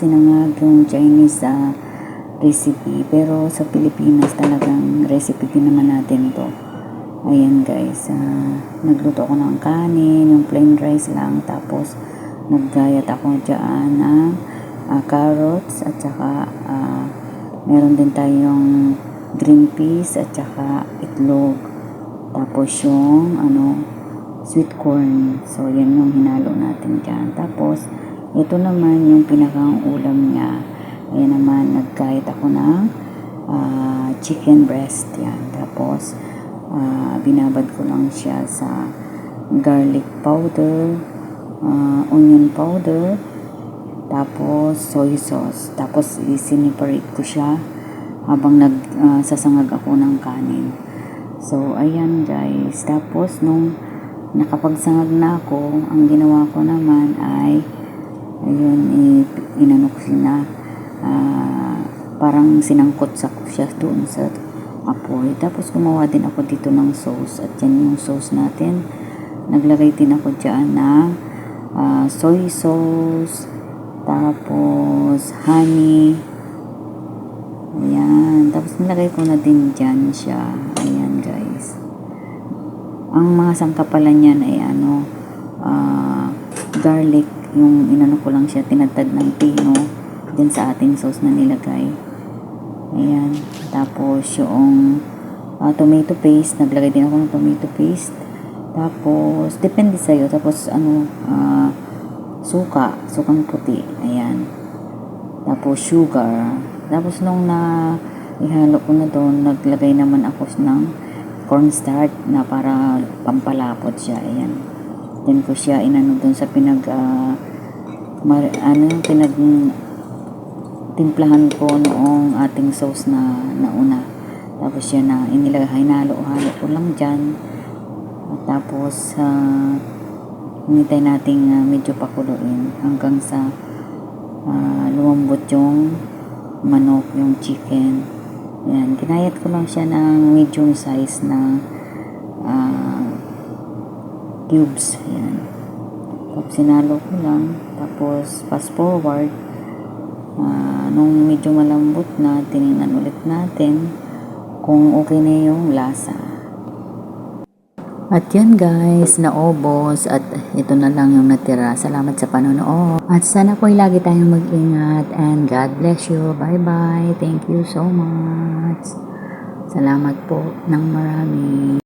sinangag yung Chinese recipe. Pero sa Pilipinas talagang recipe din naman natin to. Ayan guys, nagluto ako ng kanin, yung plain rice lang. Tapos naggayat ako dyan ng carrots at saka meron din tayong green peas at saka itlog. Tapos yung sweet corn. So yan yung hinalo natin dyan. Tapos ito naman yung pinakang ulam niya. Ayan naman, nagkahit ako ng chicken breast yan. Tapos binabad ko lang siya sa garlic powder, onion powder, tapos soy sauce. Tapos isiniparate ko siya habang nagsasangag ako ng kanin. So ayan guys. Tapos nung nakapagsangag na ako, ang ginawa ko naman ay ayun, inano ko siya parang sinangkot sa siya doon sa apoy. Tapos gumawa din ako dito ng sauce. At yan yung sauce natin. Naglagay din ako dyan ng soy sauce, tapos honey. Ayan. Tapos nilagay ko na din dyan siya. Ayan guys. Ang mga sangkapalan niyan ay garlic. Yung inano ko lang siya, tinadtad ng pino dyan sa ating sauce na nilagay. Ayan. Tapos yung tomato paste, naglagay din ako ng tomato paste. Tapos depende sa'yo. Tapos sukang puti. Ayan. Tapos sugar. Tapos nung ihalo ko na doon, naglagay naman ako ng cornstarch na para pampalapot siya. Ayan. Then ko siya inano doon sa timplahan ko noong ating sauce na nauna. Tapos yan hinalo ko lang dyan. At tapos hinintay nating medyo pakuluin hanggang sa lumambot yung manok, yung chicken. Yan, kinayat ko lang siya ng medium size na cubes. Yan. Tapos sinalo ko lang. Tapos fast forward, nung medyo malambot na, tinignan ulit natin kung okay na yung lasa. At yan guys, naubos at ito na lang yung natira. Salamat sa panonood. At sana po lagi tayong mag-ingat and God bless you. Bye bye. Thank you so much. Salamat po ng marami.